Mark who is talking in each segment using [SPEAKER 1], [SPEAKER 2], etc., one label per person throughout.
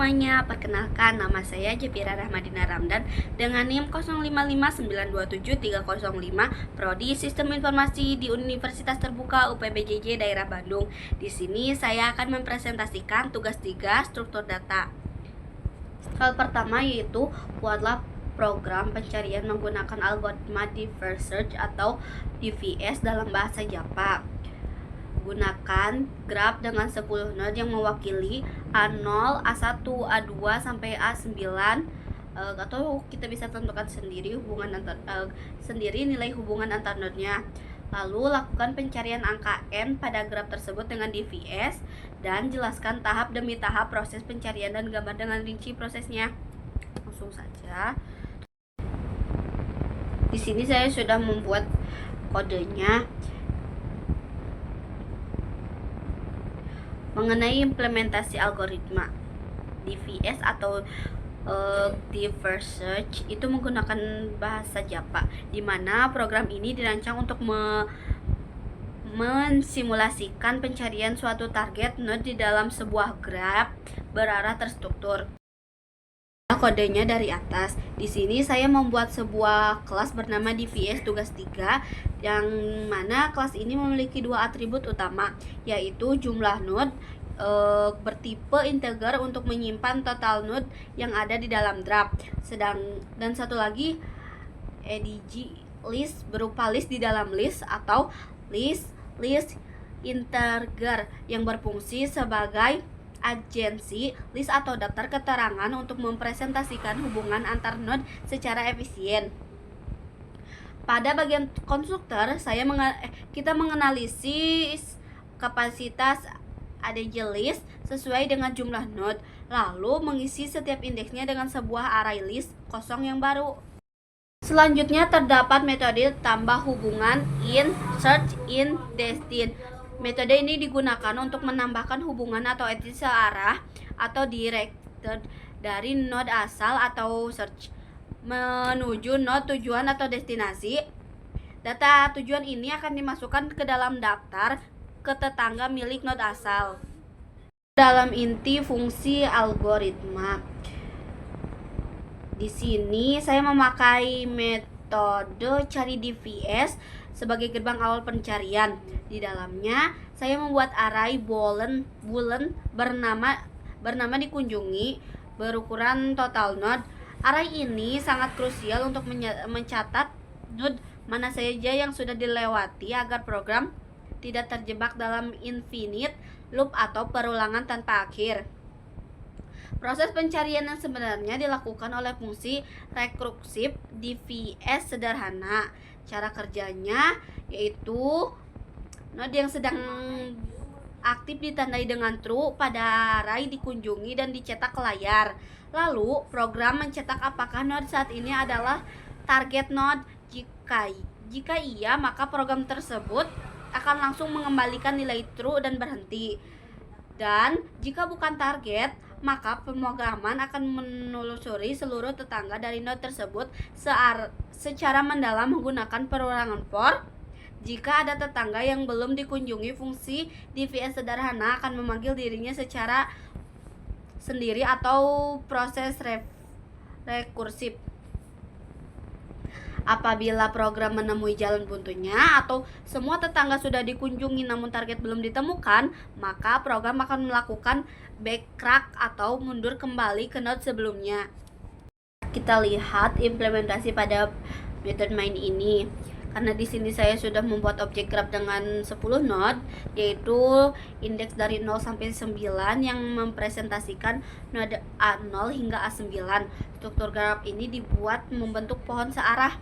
[SPEAKER 1] semuanya, perkenalkan nama saya Jepira Rahmadina Ramdan dengan NIM 055927 Prodi Sistem Informasi di Universitas Terbuka UPBJJ Daerah Bandung. Di sini saya akan mempresentasikan tugas 3 struktur data. Hal pertama yaitu buatlah program pencarian menggunakan algoritma Deep Search atau DVS dalam bahasa Java. Gunakan graf dengan 10 node yang mewakili A0, A1, A2 sampai A9, atau kita bisa tentukan sendiri nilai hubungan antar node-nya. Lalu lakukan pencarian angka n pada graf tersebut dengan DVS dan jelaskan tahap demi tahap proses pencarian dan gambar dengan rinci prosesnya. Langsung saja. Di sini saya sudah membuat kodenya. Mengenai implementasi algoritma DVS atau Deep Search itu menggunakan bahasa Java, di mana program ini dirancang untuk mensimulasikan pencarian suatu target node di dalam sebuah graf berarah terstruktur. Kodenya dari atas. Di sini saya membuat sebuah kelas bernama DVS tugas 3, yang mana kelas ini memiliki dua atribut utama, yaitu jumlah node bertipe integer untuk menyimpan total node yang ada di dalam graf, dan satu lagi edg list berupa list di dalam list atau list integer yang berfungsi sebagai agensi list atau daftar keterangan untuk mempresentasikan hubungan antar node secara efisien. Pada bagian konstruktor, kita menganalisis kapasitas adg list sesuai dengan jumlah node, lalu mengisi setiap indeksnya dengan sebuah array list kosong yang baru. Selanjutnya terdapat metode tambah hubungan in search in destin. Metode ini digunakan untuk menambahkan hubungan atau edge searah atau directed dari node asal atau search menuju node tujuan atau destinasi. Data tujuan ini akan dimasukkan ke dalam daftar ke tetangga milik node asal. Dalam inti fungsi algoritma, di sini saya memakai metode cari DVS sebagai gerbang awal pencarian. Di dalamnya saya membuat array boolean bernama dikunjungi berukuran total node. Array ini sangat krusial untuk mencatat node mana saja yang sudah dilewati agar program tidak terjebak dalam infinite loop atau perulangan tanpa akhir. Proses pencarian yang sebenarnya dilakukan oleh fungsi rekursif DVS sederhana. Cara kerjanya yaitu node yang sedang aktif ditandai dengan true pada array dikunjungi dan dicetak ke layar. Lalu program mencetak apakah node saat ini adalah target node. Jika iya, maka program tersebut akan langsung mengembalikan nilai true dan berhenti. Dan jika bukan target, maka pemrograman akan menelusuri seluruh tetangga dari node tersebut secara mendalam menggunakan perulangan for. Jika ada tetangga yang belum dikunjungi, fungsi DVS sederhana akan memanggil dirinya secara sendiri atau proses rekursif. Apabila program menemui jalan buntunya atau semua tetangga sudah dikunjungi namun target belum ditemukan, maka program akan melakukan backtrack atau mundur kembali ke node sebelumnya. Kita lihat implementasi pada method main ini. Karena di sini saya sudah membuat objek graf dengan 10 node, yaitu indeks dari 0 sampai 9 yang mempresentasikan node A0 hingga A9. Struktur graf ini dibuat membentuk pohon searah.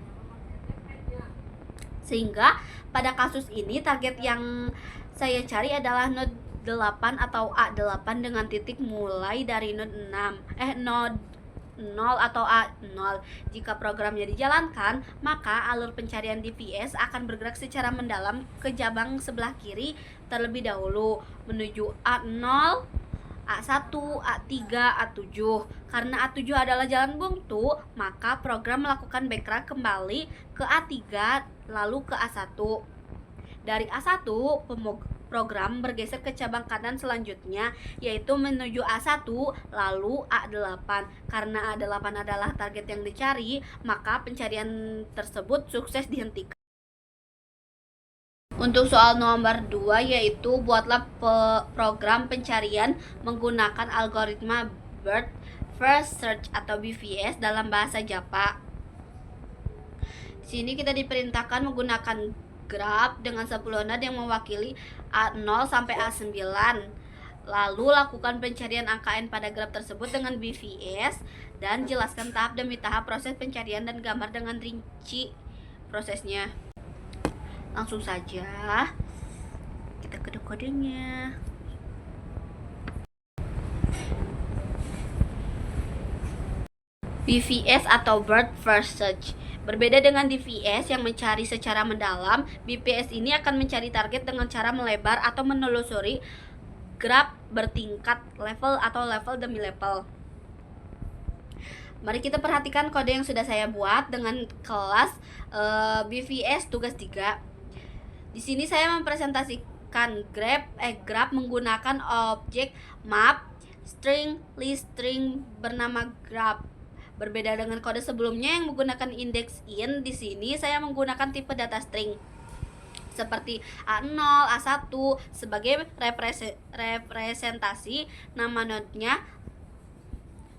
[SPEAKER 1] Sehingga pada kasus ini target yang saya cari adalah node 8 atau A8 dengan titik mulai dari node 0 atau A0. Jika programnya dijalankan, maka alur pencarian DVS akan bergerak secara mendalam ke cabang sebelah kiri terlebih dahulu menuju A0, A1, A3, A7. Karena A7 adalah jalan buntu, maka program melakukan backtrack kembali ke A3 lalu ke A1. Dari A1, program bergeser ke cabang kanan selanjutnya, yaitu menuju A1 lalu A8. Karena A8 adalah target yang dicari, maka pencarian tersebut sukses dihentikan. Untuk soal nomor 2, yaitu buatlah program pencarian menggunakan algoritma Bird First Search atau BFS dalam bahasa Java. Sini kita diperintahkan menggunakan graf dengan 10 node yang mewakili A0 sampai A9. Lalu lakukan pencarian angka n pada graf tersebut dengan BFS dan jelaskan tahap demi tahap proses pencarian dan gambar dengan rinci prosesnya. Langsung saja kita ke kodenya. BFS atau Bird First Search. Berbeda dengan DVS yang mencari secara mendalam, BFS ini akan mencari target dengan cara melebar atau menelusuri graf bertingkat level atau level demi level. Mari kita perhatikan kode yang sudah saya buat dengan kelas BFS tugas 3. Di sini saya mempresentasikan graf menggunakan objek map string list string bernama graph. Berbeda dengan kode sebelumnya yang menggunakan index in, di sini saya menggunakan tipe data string seperti A0, A1 sebagai representasi nama node-nya.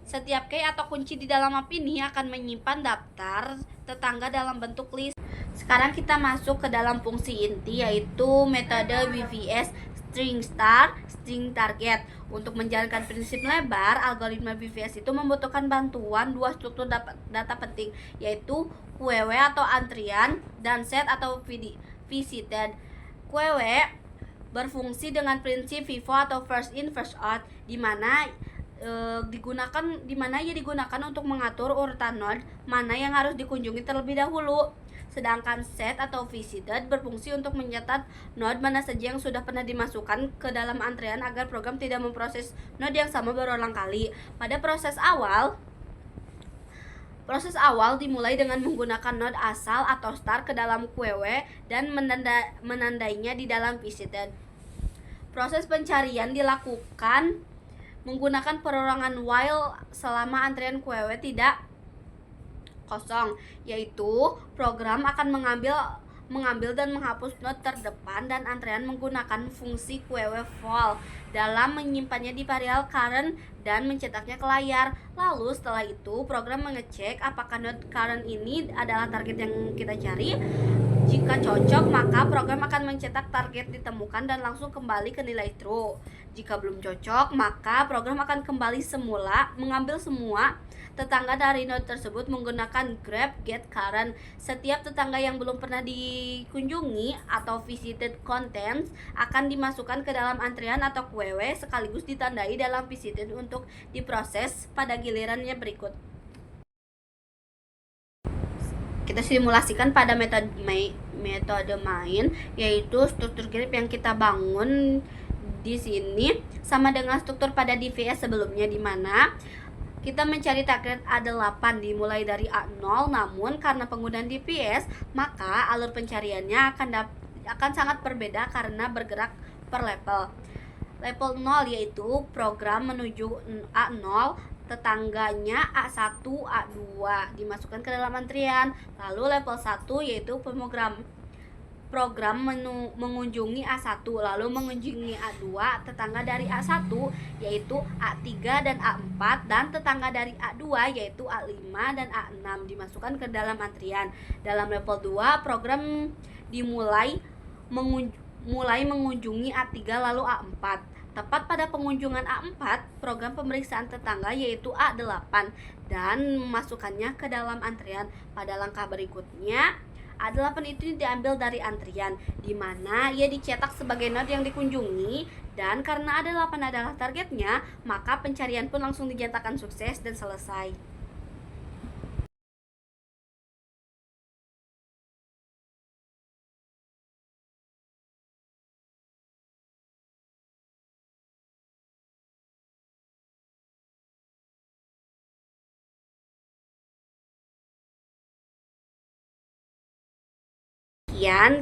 [SPEAKER 1] Setiap key atau kunci di dalam map ini akan menyimpan daftar tetangga dalam bentuk list. Sekarang kita masuk ke dalam fungsi inti, yaitu metode BFS string start, string target. Untuk menjalankan prinsip lebar, algoritma BFS itu membutuhkan bantuan dua struktur data penting, yaitu QW atau antrian dan set atau visited. QW berfungsi dengan prinsip FIFO atau first in first out, di mana ia digunakan untuk mengatur urutan node mana yang harus dikunjungi terlebih dahulu. Sedangkan set atau visited berfungsi untuk mencatat node mana saja yang sudah pernah dimasukkan ke dalam antrian agar program tidak memproses node yang sama berulang kali. Pada proses awal dimulai dengan menggunakan node asal atau start ke dalam QW dan menandainya di dalam visited. Proses pencarian dilakukan menggunakan perorangan while selama antrian QW tidak kosong, yaitu program akan mengambil dan menghapus node terdepan dan antrean menggunakan fungsi QW val dalam menyimpannya di variabel current dan mencetaknya ke layar. Lalu setelah itu program mengecek apakah node current ini adalah target yang kita cari. Jika cocok, maka program akan mencetak target ditemukan dan langsung kembali ke nilai true. Jika belum cocok, maka program akan kembali semula, mengambil semua tetangga dari node tersebut menggunakan grab get current. Setiap tetangga yang belum pernah dikunjungi atau visited contents akan dimasukkan ke dalam antrian atau QW sekaligus ditandai dalam visited untuk diproses pada gilirannya berikut. Kita simulasikan pada metode main, yaitu struktur graf yang kita bangun di sini sama dengan struktur pada DVS sebelumnya, di mana kita mencari target A8 dimulai dari A0, namun karena penggunaan DVS maka alur pencariannya akan sangat berbeda karena bergerak per level. Level 0 yaitu program menuju A0, tetangganya A1, A2 dimasukkan ke dalam antrian. Lalu level 1 yaitu program mengunjungi A1, lalu mengunjungi A2, tetangga dari A1 yaitu A3 dan A4, dan tetangga dari A2 yaitu A5 dan A6 dimasukkan ke dalam antrian. Dalam level 2 program mulai mengunjungi A3 lalu A4. Tepat pada pengunjungan A4, program pemeriksaan tetangga yaitu A8 dan memasukkannya ke dalam antrian. Pada langkah berikutnya, A8 itu diambil dari antrian, di mana ia dicetak sebagai node yang dikunjungi, dan karena A8 adalah targetnya, maka pencarian pun langsung dinyatakan sukses dan selesai.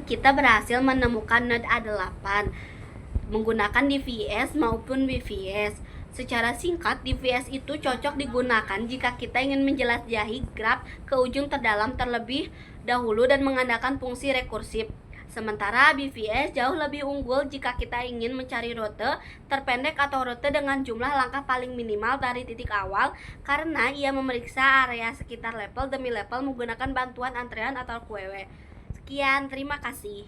[SPEAKER 1] Kita berhasil menemukan node A8. menggunakan DVS maupun BVS. Secara singkat, DVS itu cocok digunakan jika kita ingin menjelajahi graf ke ujung terdalam terlebih dahulu dan mengandalkan fungsi rekursif. Sementara BVS jauh lebih unggul jika kita ingin mencari rute terpendek atau rute dengan jumlah langkah paling minimal dari titik awal, karena ia memeriksa area sekitar level demi level menggunakan bantuan antrean atau QW. Sekian, terima kasih.